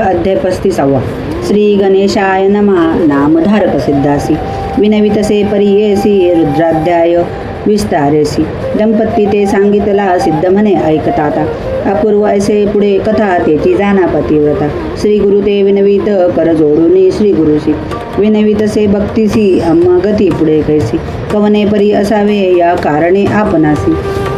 अध्याय 35. श्री गणेशाय नमः. नामधारक सिद्धासी विनवितसे परियेसी रुद्राध्याय विस्तारेसी. दंपती ते सांगितला सिद्ध म्हणे ऐकताता. अपूर्व ऐसे पुढे कथा त्याची जाना पतिव्रता. श्री गुरु ते विनवित कर जोडूनी श्री गुरुशी. विनवितसे भक्तीसी अम्मा गती पुढे कैसी. कवने परी असावे या कारणे आपणासी.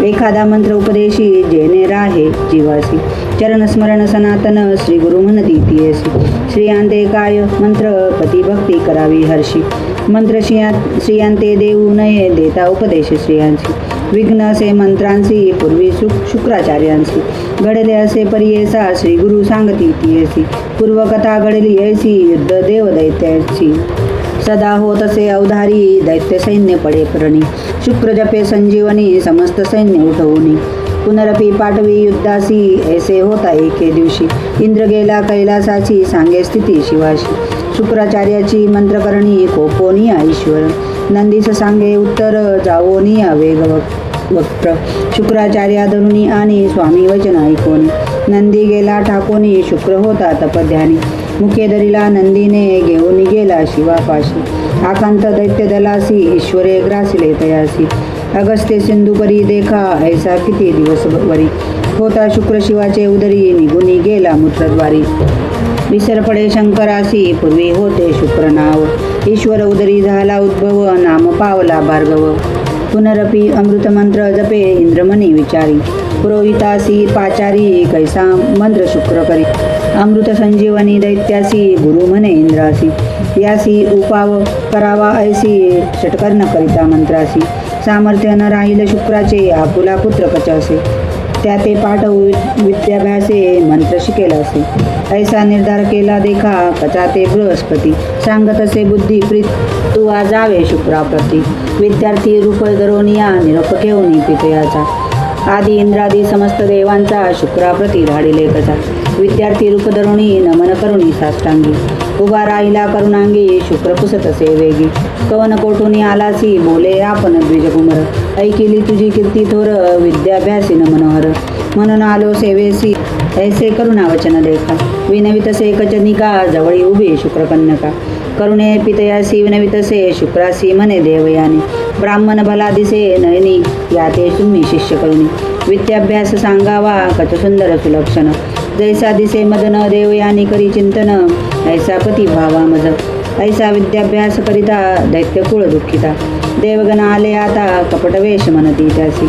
एखादा मंत्र उपदेशी जेने राहे जीवासी. चरण स्मरण सनातन श्री गुरु म्हणती तियेसी. श्रियांते काय मंत्र पती भक्ती करावी हर्षी. मंत्र श्रियांते देऊ नये देता उपदेश श्रियांची. विघ्न असे मंत्रांसी पूर्वी शुक्राचार्यांसी. घडले असे परियेसा श्री गुरु सांगती तियेसी. पूर्वकथा घडली ऐसी युद्ध देव दैत्याची. सदा होत असे अवधारी दैत्य सैन्य पडे प्रणी. शुक्र जपे संजीवनी समस्त सैन्य उठवूनी. पुनरपी पाठवी युद्धासी ऐसे होता एके दिवशी. इंद्र गेला कैलासाची सांगे स्थिती शिवाशी. शुक्राचार्याची मंत्रकरणी कोपोनिया ईश्वर. नंदीस सांगे उत्तर जावोनिया वेग वक्त्र. शुक्राचार्या धनुनी आणि स्वामी वचन ऐकोनी. नंदी गेला ठाकोनी शुक्र होता तपध्यानी. मुखे धरिला नंदीने घेऊन गेला शिवापाशी. आकांत दैत्य दलासी ईश्वरे ग्रासिले तयासी. अगस्त्य सिंधुपरी देखा ऐसा किती दिवस वरी. होता शुक्र शिवाचे उदरी निघुनी गेला मूत्रद्वारी. विसर पडे शंकरासी पूर्वी होते शुक्र नाव. ईश्वर उदरी झाला उद्भव नाम पावला भार्गव. पुनरपी अमृतमंत्र जपे इंद्रमणी विचारी. पुरोहितासी पाचारी कैसा मंत्र शुक्र करी. अमृत संजीवनी दैत्यासी गुरु म्हणे इंद्रासी. यासी उपाव करावा ऐसी षटकर्ण करिता मंत्रासी. सामर्थ्य न राहील शुक्राचे आपुला पुत्र कचासे. त्या ते पाठवू विद्याभ्यासे मंत्र शिकेलासे. ऐसा निर्धार केला देखा कचा ते बृहस्पती. सांगत असे बुद्धी प्रीत तू जावे शुक्राप्रती. विद्यार्थी रूप दरोनिया निरोप घेऊन पितयाचा. आदी इंद्रादी समस्त देवांचा शुक्राप्रती धाडिले कचा. विद्यार्थी रूप धरुणी नमन करुणी साष्टांगी. उभा राहिला करुणांगी शुक्र पुसत असे वेगी. कवन कोठूनी आलासी बोले आपण द्विजकुमर. ऐकिली तुझी कीर्ती थोर विद्याभ्यासी न मनोहर. म्हणून आलो सेवेसी ऐसे करुणा वचन देखा. विनवितसे कचनिका जवळी उभी शुक्रकन्यका. करुणे पितयासी विनवितसे शुक्रासी म्हणे देवयानी. ब्राह्मण भला दिसे नयनी याते तुम्ही शिष्य करुणी. विद्याभ्यास सांगावा कच सुंदर सुलक्षण. जैसा दिसे मदन देवयानी करी चिंतन. ऐसा पती भावा मज. ऐसा विद्याभ्यास करिता दैत्य कुळ दुःखिता. देवगण आले आता कपटवेश म्हणती त्यासी.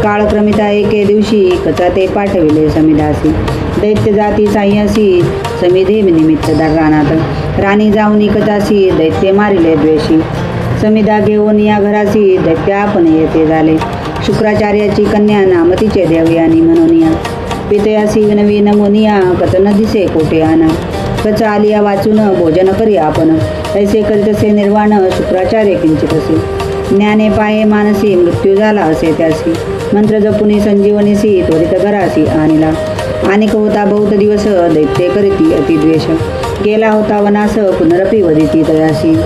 काळक्रमिता एके दिवशी कचा ते पाठविले समिधासी. दैत्य जाती साह्यासी समिधे निमित्त रानात. राणी जाऊनी कचासी दैत्य मारिले द्वेषी. समिधा घेऊन या घरासी दैत्य आपण येते झाले. शुक्राचार्याची कन्या नामतीचे देवयानी म्हणूनिया. पितयासी विनवी नमोनिया कच न दिसे कोठे आना. कच आलिया वाचून भोजन करी आपण. ऐसे करीतसे निर्वाण शुक्राचार्य किंचितसे. ज्ञाने पाये मानसी मृत्यू झाला असे त्यासी. मंत्र जपुनी संजीवनीसी त्वरित घरासी आणिला. अनेक होता बहुत दिवस दैत्य करीती अतिद्वेष. गेला होता वनास पुनरपी वदिती तयासी.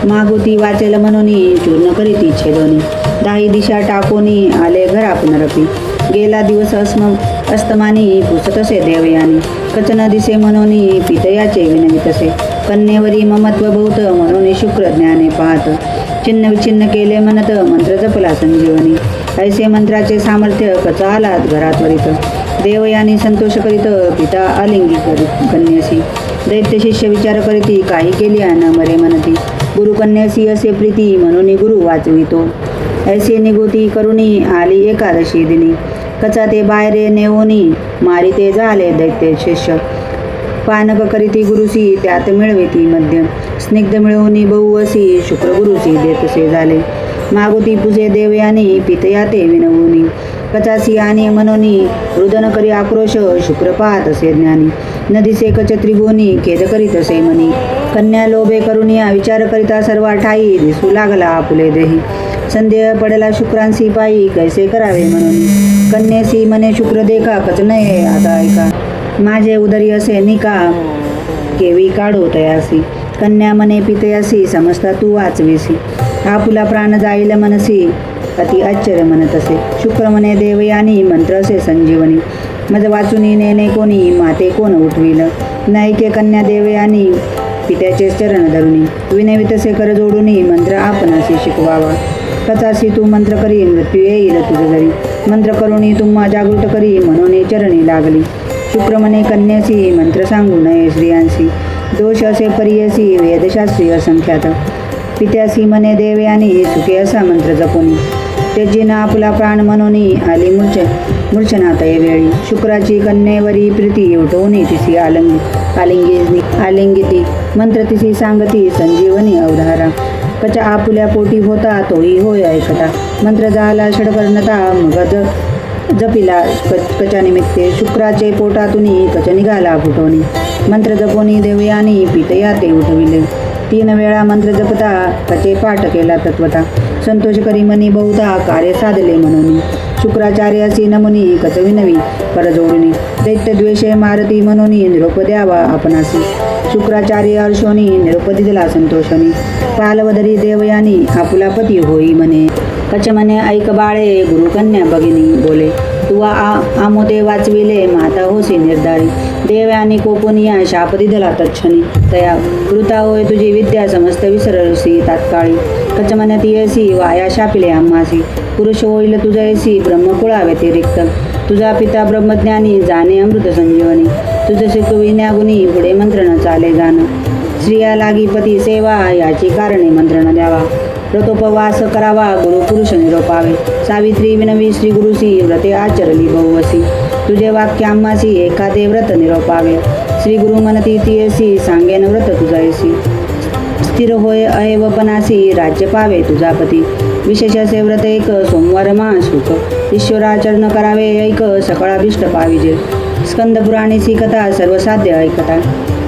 मागुती वाचेल म्हणून चूर्ण करीती छेदोनी. दाही दिशा टाकोनी आले घरा पुनरपी. गेला दिवस अस्तमानी पुसतसे देवयानी. कचन दिसे म्हणून पितयाचे विनवितसे. कन्येवरी ममत्व बहुत म्हणून शुक्र ज्ञाने पाहत. चिन्ह विच्छिन्न केले म्हणत मंत्र जपला संजीवनी. ऐसे मंत्राचे सामर्थ्य कचा आलात घरात वरित. देवयानी संतोष करीत पिता आलिंगी करीत कन्येसी. दैत्य शिष्य विचार करीती काही केली न मरे म्हणती. गुरुकन्येसी असे प्रीती म्हणून गुरु वाचवितो. ऐसे निगोती करुणी आली एकादशी दिनी. कचा ते बाहेर नेऊनी मारिते झाले दैत्य शिष्य. पानक करीती गुरुसी त्यात मिळविती मध्य. स्निग्ध मिळवून बहुवसी शुक्र गुरुसी देतसे झाले. मागुती पुसे देवयानी पितया ते विनवूनी. कचासी आणि मनोनी रुदन करी आक्रोश शुक्र पाहत असे ज्ञानी. नदीसे कच त्रिभुवनी खेद करीत असे मनी. कन्या लोभे करुनिया विचार करिता सर्व ठाई. दिसू लागला आपुले देही. संदेह पडला शुक्रांसी पायी कैसे करावे म्हणून. कन्येसी मने शुक्र देखा कच नये आता ऐका. माझे उदरी असे निका केवी काढो तयासी. कन्या मने पितयासी समजता तू वाचविसी. आपुला प्राण जाईल मनसी अति आश्चर्य म्हणत असे. शुक्र म्हणे देवयानी मंत्र असे संजीवनी. मज वाचुनी नेणे कोणी माते कोण उठविल. नायिके कन्या देवयानी पित्याचे चरण धरुनी विनवितसे कर जोडुनी मंत्र आपणाशी शिकवावा. कचासी तू मंत्र करी मृत्यू येईल तुझ जरी मंत्र करुणी तुम्हा जागृत करी म्हणून चरणी लागली. शुक्र म्हणे कन्यासी मंत्र सांगू नये स्त्रियांसी दोष असे परियसी वेदशास्त्री असंख्यात. पित्यासी म्हणे देवयानी चुके असा मंत्र जपुनी तेजीनं आपला प्राण म्हणून आली मूर्छनात वेळी. शुक्राची कन्येवरी प्रीती उठवणी तिसी आलिंगिती मंत्र तिसी सांगती संजीवनी अवधारा. कचा आपुल्या पोटी होता तोही होय ऐकता मंत्र झाला षडकर्णता मग जपिला कचा निमित्ते. शुक्राचे पोटातून कच निघाला फुटवणी मंत्र जपोनी देवयानी पितया ते उठविले. 3 वेळा मंत्र जपता कचे पाठ केला तत्वता संतोष करी मनी बहुता कार्य साधले म्हणून. शुक्राचार्यासी नमुनी कच विनवी कर जोडुनी दैत्य द्वेषे मारती म्हणून निरोप द्यावा आपणासी. शुक्राचार्य हर्षोनी निरोप दिला संतोषाने पालवदरी देवयानी आपुला पती होई म्हणे. कच म्हणे ऐक बाळे गुरुकन्या भगिनी बोले तू आमोदे वाचविले माता होसी निर्धारी. देवयानी कोपुनिया शाप दिला तच्छणी तया कृता होय तुझी विद्या समस्त विसरसी तात्काळी. कच म्हणे तियसी वाया शापिले आम्हासी पुरुष होईल तुझयसी ब्रह्मकुळा व्यतिरिक्त. तुझा पिता ब्रह्मज्ञानी जाणे अमृत संजीवनी तुझ शिकविण्या गुणी पुढे मंत्र न चाले जाण. स्त्रिया लागी पती सेवा याची कारणे मंत्र न द्यावा. व्रतोपवास करावा गुरु पुरुष निरोपावे. सावित्री विनवी श्री गुरुसी व्रते आचरली बहुवसी. तुझे वाक्य आम्हासी एखादे व्रत निरोपावे. श्री गुरु म्हणती तियसी सांगेन व्रत तुझायसी. स्थिर होय अहेवपणासी राज्य पावे तुझा पती. विशेष असे व्रत एक सोमवार महासुख ईश्वराचरण करावे ऐक सकळाभिष्ट पाविजे. स्कंदपुराणीसी कथा सर्वसाध्य ऐकता.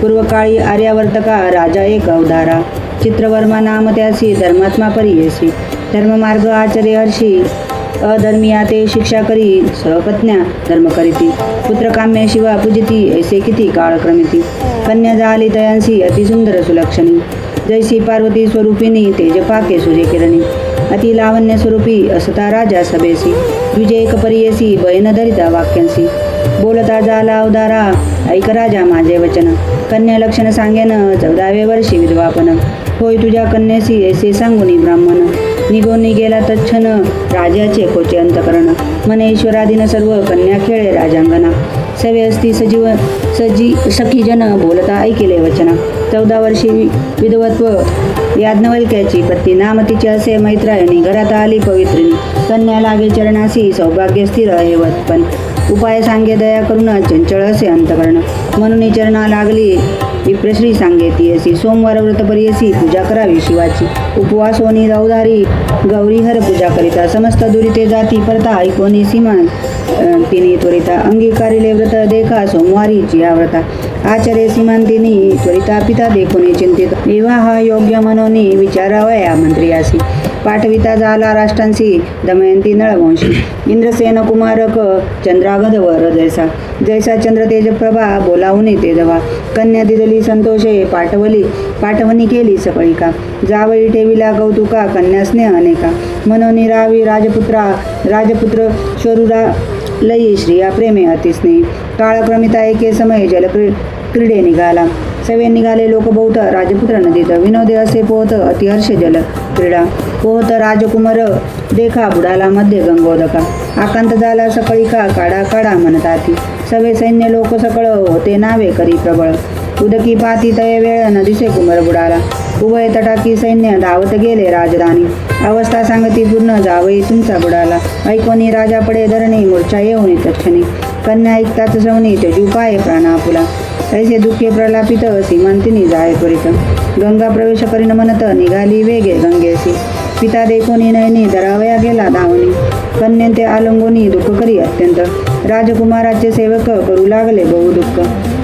पूर्वकाळी आर्यावर्तका राजा एक अवधारा. चित्रवर्मा नाम त्यासी धर्मात्मा परियेसी. धर्ममार्ग आचरे हर्षी अधर्मिया ते शिक्षा करी सहपत्न्या धर्म करीती. पुत्रकाम्य शिवा पूजिती ऐसे किती काळ क्रमिती. कन्या झाली तयांसी अतिसुंदर सुलक्षणी. जैसी पार्वती स्वरूपिणी तेज पाके सूर्य किरणी. अति लावण्य स्वरूपी असता राजा सभेसी. द्विजेक परियेसी बयन धरिता वाक्यांसी. बोलता झाला अवधारा ऐक राजा माझे वचन. कन्या लक्षण सांगेन 14व्या वर्षी विधवापन. होय तुझ्या कन्यासी ऐसे सांगुनी ब्राह्मण. निघून गेला तच्छन राजाचे कोचे अंतकरण. मने ईश्वराधीन सर्व कन्या खेळे राजांगना. सवे असती सखी जन बोलता ऐकिले वचना. 14 वर्षी विधवत्व याज्ञवल्क्याची पत्नी नाम तिचे असे मैत्रायणी. घरात आली पवित्रिणी कन्या लागे चरणासी सौभाग्य स्थिर हेवत. उपाय सांगे दया करून चंचळ असे अंतकरण. म्हणून चरणा लागली विप्रश्री सांगे तियसी. सोमवार व्रत परियसी पूजा करावी शिवाची. उपवास होनी अवधारी गौरीहर पूजा करिता. समस्त दुरिते जाती परता ऐकोनी सीमा तिनी त्वरिता. अंगीकारिले व्रत देखा सोमवारी जिया व्रता. आचरे सीमांतिनी त्वरिता पिता देखोनी चिंतित. विवाह योग्य मनोनी विचारावया मंत्रियासी. पाठविता झाला राष्ट्रांसी दमयंती नळवंशी. इंद्रसेन कुमारक चंद्रागधवर जैसा. जैसा चंद्र तेज प्रभा बोलावून ते जवा. कन्या दिदली संतोषे पाठवणी केली सकळिका. जावळी ठेविला कौतुका कन्या स्नेह अनेका. मनोनी रावी राजपुत्र स्वरूरा लई श्रिया प्रेमे अतिस्नेही. काळक्रमिता एके समय क्रीडे निघाला. सवे निघाले लोक बहुत राजपुत्र नदीत. विनोदे असे पोहत अतिहर्ष जल क्रीडा. पोहत राजकुमार देखा बुडाला मध्ये गंगोदका. आकांत झाला सकळिका काढा काढा म्हणताती. सवे सैन्य लोक सकळ होते नावे करी प्रबळ. उदकी पाती तय वेळ नदीसे कुमार बुडाला. उभय तटाकी सैन्य धावत गेले राजधानी. अवस्था सांगती पूर्ण जावई तुमचा बुडाला. ऐकोनी राजा पडे धरणी मूर्छा येऊन तक्षणी. कन्या ऐकताच श्रवणी तेजू पाय प्राणा आपुला. ऐसे दुःखे प्रलापित सीमांतिनी जाय त्वरित. गंगा प्रवेश करीन म्हणत निघाली वेगे गंगेसी. पिता देखोनी नयनी धरावया गेला धावनी. कन्येते आलंगोनी दुःख करी अत्यंत. राजकुमाराचे सेवक करू लागले बहु दुःख.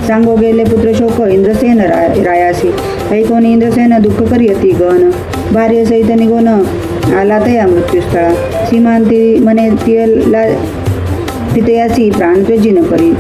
सांगो गेले पुत्र शोक इंद्रसेन रायासी. ऐकोनी इंद्रसेन दुःख करी अति गहन. भार्य सहित निघून आला तया मृत्यूस्थळा. सीमांती म्हणे पितयासी प्राण त्वजिन परी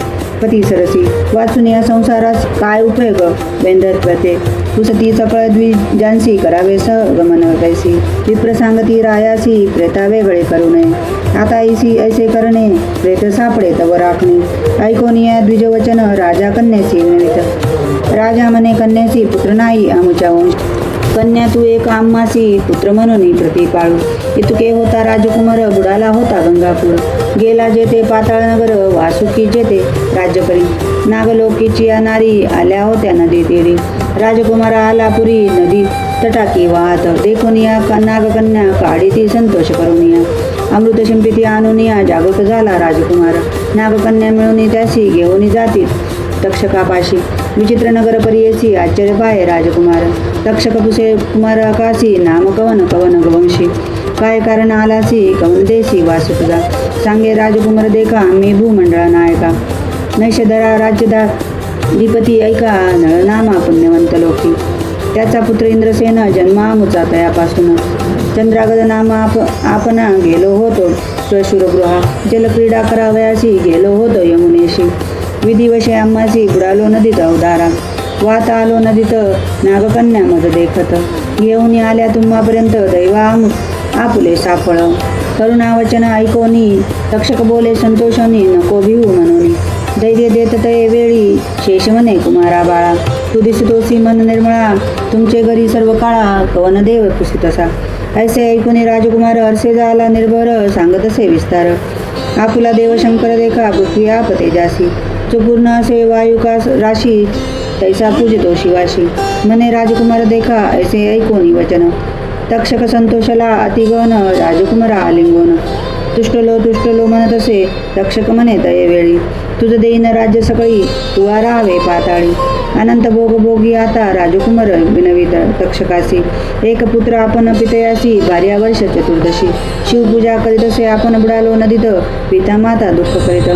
पती सरसी. वाचून या संसारास काय उपयोग वेंदत्वते. पुसती सकळ द्विजांसी करावे गमन कैसी. विप्र सांगती रायासी प्रेता वेगळे करू नये. आता ऐसी ऐसे करणे प्रेत सापडे तव राखणे. ऐकोनी या द्विजवचन राजा कन्येसी विनवित. राजा म्हणे कन्यासी पुत्र नाही आमुच्या वंश. कन्या तू एक आम्हासी पुत्र म्हणून प्रतिपाळू. इतके होता राजकुमार बुडाला होता गंगापूर. गेला जेथे पाताळ नगर वासुकी जेथे राज्य करी. नागलोकीची या नारी आल्या होत्या नदी तीरी. राजकुमार आला पुरी नदी तटाकी वाहत. देखून या नागकन्या काढी ती संतोष करून या. अमृत शिंपिती आणून या जागृत झाला राजकुमार. नागकन्या मिळून त्याशी घेऊन जाती तक्षकापाशी. विचित्र नगर परियेसी आश्चर्य पाहे राजकुमार. तक्षक पुसे कुमार आकाशी नाम कवन कवन गवंशी. काय कारण आलासी कवन देशी वास तुझा. सांगे राजकुमार देखा मी भूमंडळा नायका. नैषधरा राज्यदा अधिपती ऐका नळनामा पुण्यवंत लोकी. त्याचा पुत्र इंद्रसेन जन्मामुचा तयापासून. चंद्रागद नाम आपणा गेलो होतो स्वशूरगृहा. जलक्रीडा करावयासी गेलो होतो यमुनेशी. विधिवशे आम्हासी बुडालो नदीत अवदारा. वात आलो नदीत नागकन्या मज देखत. घेऊन आल्या तुम्हापर्यंत दैवा आपुले साफळ. करुणावचन ऐकोनी तक्षक बोले संतोषोनी नको भिवू म्हणून. धैर्य देत तये वेळी शेष म्हणे कुमारा बाळा. तू दिसतोसी मन निर्मळा तुमचे घरी सर्व काळा. कवन देव कुसितसा. ऐसे ऐकून राजकुमार हर्षे झाला निर्भर सांगत असे विस्तार. आपुला देव शंकर देखा पृथ्वी आप तेजासी. जो पूर्ण असे वायुका राशी तैसा पूजितो शिवाशी. म्हणे राजकुमार देखा ऐसे ऐकोनी वचन. तक्षक संतोषला अतिगण राजकुमारा आलिंगन. तुष्टलो म्हणत असे तक्षक म्हणे तये वेळी. तुझ देईन राज्य सकळी तुवा राहावे पाताळी. अनंत भोग भोगी आता राजकुमार विनवित तक्षकासी. एक पुत्र आपण पितयासी 12 वर्ष चतुर्दशी. शिवपूजा करीत असे आपण बुडालो नदीत पिता माता दुःख करीत.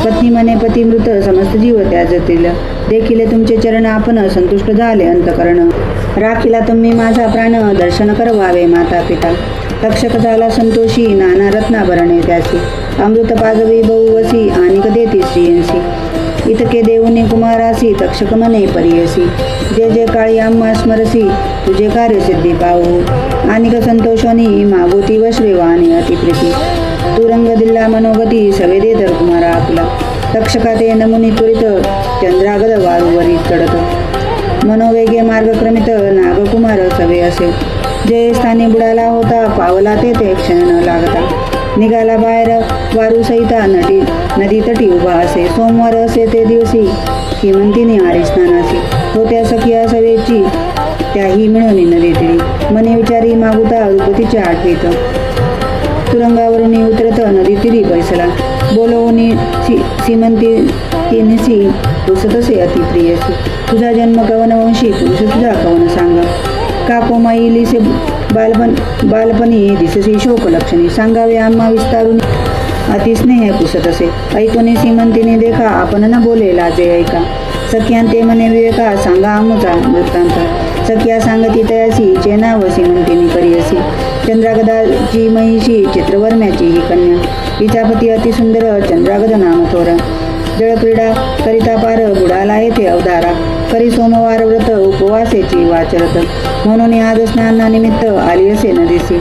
पत्नी म्हणे पती मृत समस्त जीव त्याजतील. देखिले तुमचे चरण आपण संतुष्ट झाले अंतकरण. राखीला तुम्ही माझा प्राण दर्शन करवावे माता पिता. तक्षक झाला संतोषी नाना रत्नाभरणे त्यासी. अमृत पाजवी बहुवसी आणिक देती स्त्रियंसी. इतके देऊनी कुमारासी तक्षक म्हणे परियसी. जे जे काळी आम्हा स्मरसी तुझे कार्य सिद्धी पाहू. आणिक संतोषोनी मागोती व श्रेवानी अतिप्रीती. तू रंग दिल्ला मनोगती सवे दे तर कुमारा आपला. तक्षका ते नमुनी त्वरित चंद्रागद वारुवरी चढत. मनोवेगे मार्गक्रमित नागकुमार सवे असे. जे स्थानी बुडाला होता पावला ते क्षण न लागता. निघाला बाहेर वारू सहिता नदी तटी उभा असे. सोमवार असे ते दिवशी हिमंतीने आरी स्नानासी. होत्या सखिया सवेची त्याही मिळवणी नदी तिरी. मने विचारी मागुता रूपतीच्या आठवीत. तुरंगावरून उतरत नदी तिरी बैसला. बोलवून सीमंतीनिसी पुसतसे अतिप्रियसी. तुझा जन्म कवन वंशी पुरुष तुझा कवन सांगा. का कोमाईलीसे बालपणी दिससी शोक लक्षणी. सांगावे आम्हा विस्तारून अतिस्नेह पुसत असे. ऐकोनी सीमंतीने देखा आपण न बोले लाजे ऐका. सख्यांते म्हणे विवेका सांगा आमुचा वृत्तांत. सख्या सांगती तयासी चे नाव सीमंतीने करियसी. चंद्रागदाची महिषी चित्रवर्म्याची ही कन्या. हिचा पती अतिसुंदर चंद्रागद नाम थोर. जळक्रीडा करिता पार बुडाला येथे अवधारा. करी सोमवार व्रत उपवासेची वाचरत. म्हणून आज स्नानानिमित्त आली असे नदीसी.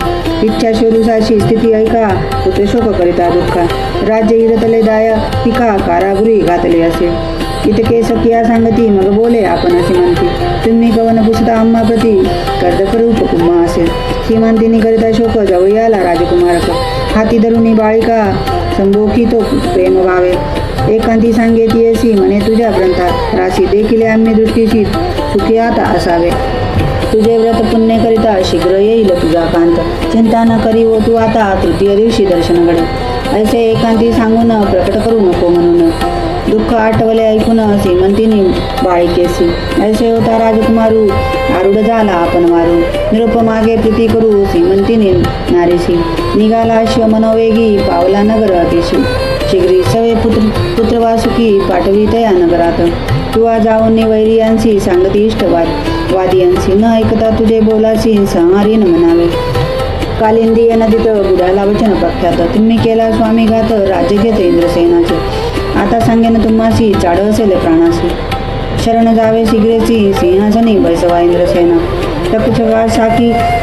इच्छा शोरुसाची स्थिती ऐका पुत्रशोक करिता दुःखा. राज्य इरतले दाया पिका कारागृही घातले असे. इतके सखिया सांगती मग बोले आपण असे म्हणती. तुम्ही कवन पुसता आम्हा प्रती कर्दकरूप कुम्हा असे. सीमांतिनी करिता शोक जवळी आला राजकुमारक. हाती धरुणी बाळिका संभोखी तो प्रेम भावे. एकांती सांगेती असी म्हणे तुझ्या ग्रंथात राशी. देखील आम्ही दृष्टीशी सुखी आता असावे. तुझे व्रत पुण्य करिता शीघ्र येईल तुझा कांत. चिंता न करी व तू आता तृतीय दिवशी दर्शन घडे. ऐसे एकांती सांगून प्रकट करू नको म्हणून. दुःख आठवले ऐकून सीमंतीनी बाळिकेसी. ऐसे होता राजकुमारू आरूढ झाला आपण वारू. निरोप मागे प्रीती करू सीमंतीने नारीसी. निघाला अश्व मनोवेगी पावला नगर अतिशी. शीघ्री सवे पुत्रवासुकी पाठवी तया नगरात. तुवा जाऊन वैरियांसी सांगती इष्टवादियांसी. न ऐकता तुझे बोलासी संहारी न म्हणावे. कालिंदी नदीत बुडाला वचन प्रख्यात. तुम्ही केला स्वामी घात राज्य घेते इंद्रसेनाचे. आता सांगेन तुम्हासी चाड असेल प्राणासी. शरण जावे शीघ्रेसी सिंहासनी बैसवा इंद्रसेना. तक्षका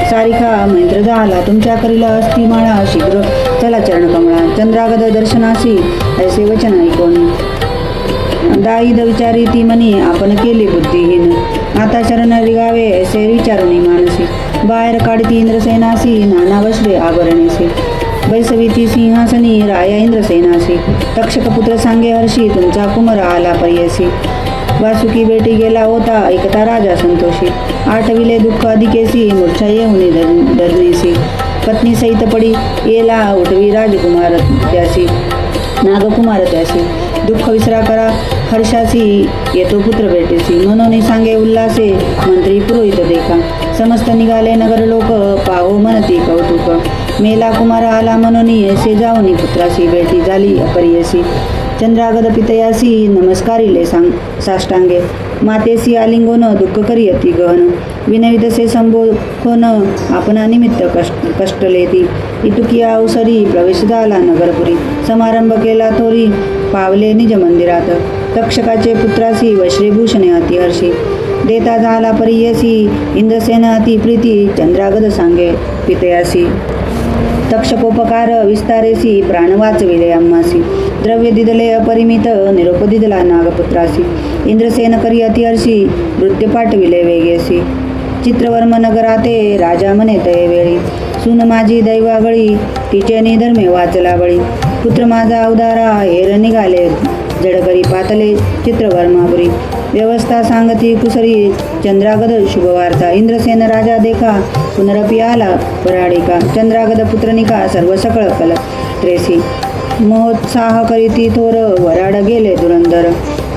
सारिखा मैत्र झाला तुमच्या करीला अस्ति माळा. शीघ्र चला चरण कमळा. चंद्रागद दर्शनासी ऐसे वचन ऐकोनी. दाईद विचारी ती मनी आपण केले बुद्धिहीन. आता शरण रिगावे ऐसे विचारुनी मानसी. बाहेर काढती इंद्रसेनासी नाना वस्त्रे आभरणेसी. बैसविती सिंहासनी राया इंद्रसेनासी. तक्षक पुत्र सांगे हर्षी तुमचा कुमार आला परियसी. वासुकी बेटी गेला होता ऐकता राजा संतोषी. आठविले दुःख अधिकेसी मूर्छा येऊनी धरणेसी. पत्नी सहित पडी येला उठवी राजकुमार त्यासी. नागकुमार त्यासी दुःख विसरा करा हर्षासी येतो पुत्र भेटेसी. म्हणून सांगे उल्हासे मंत्री पुरोहित देखा. समस्त निघाले नगर लोक पाहो म्हणती कौतुक. मेला कुमार आला म्हणून ऐसे जाऊनी पुत्रासी भेटी झाली अपरियसी. चंद्रागद पितयासी नमस्कारिले साष्टांगे. मातेसी आलिंगोन दुःख करी अति गहन. विनवितसे संबोधन आपण निमित्त कष्टलेती. इतुकी अवसरी प्रवेश झाला नगरपुरी. समारंभ केला थोरी पावले निज मंदिरात. तक्षकाचे पुत्रासी वश्रीभूषणे अतिहर्षी. देता झाला परियसी इंद्रसेन अति प्रीती. चंद्रागद सांगे पितयासी. तक्षकोपकार विस्तारेसी प्राण वाचविले आम्हासी. द्रव्य दिदले अपरिमित निरोप दिदला नागपुत्रासी. इंद्रसेन करी अतिहर्षी नृत्य पाठविले वेगेसी. चित्रवर्म नगराते राजा म्हणे तये वेळी. सून माझी दैवागळी तिचे निधर्मे वाचला बळी. पुत्र माझा उदारा हेर निघाले जडकरी पातले चित्रवर्मापुरी. व्यवस्था सांगती कुसरी चंद्रागद शुभवार्ता. इंद्रसेन राजा देखा पुनरपी आला पराडिका. चंद्रागद पुत्रनिका सर्व सकळ कल त्रेसी. महोत्साह करीती थोर वराड गेले दुरंदर.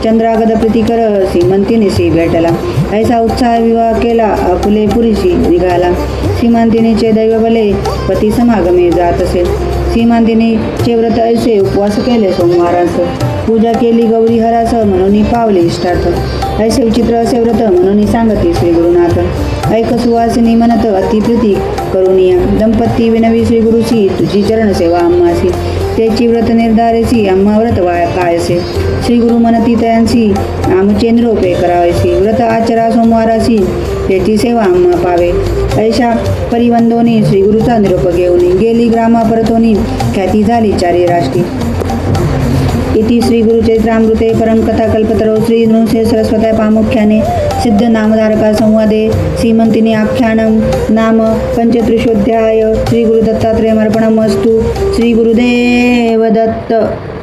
चंद्रागद प्रीतिकर सीमंतिनीसी भेटला. ऐसा उत्साह विवाह केला आपुले पुरीशी निघाला. सीमांतिनीचे दैवबले पती समागमे जात असे. सीमांतिनीचे व्रत ऐसे उपवास केले सोमवारास. पूजा केली गौरी हरास म्हणून पावले इष्टार्थ. ऐसे विचित्र असे व्रत म्हणून सांगती श्री गुरुनाथ. ऐक सुवासिनी म्हणत अतिप्रीती करुनिया. दंपती विनवी श्री गुरुसी तुझी चरण सेवा आम्हासी. त्याची व्रत निर्धारेसी आम्हा व्रत कायसे. श्री गुरु म्हणती तयांसी आमचे निरोपे करावेसी. व्रत आचरा सोमवारासी त्याची सेवा आम्हा पावे. ऐशा परिवंदोनी श्री गुरुचा निरोप घेऊन गेली ग्रामा परतोनी. ख्याती झाली चारी राष्ट्री. इति श्री गुरुचरित्रामृते परमकथा कल्पतरो श्री नृसिंह सरस्वती प्रामुख्याने सिद्ध नामधारका संवादे सीमंतिनी आख्यानम नाम पंचत्रिशोऽध्याय. श्री गुरु दत्तात्रेयमर्पणमस्तु. श्री गुरुदेव दत्त.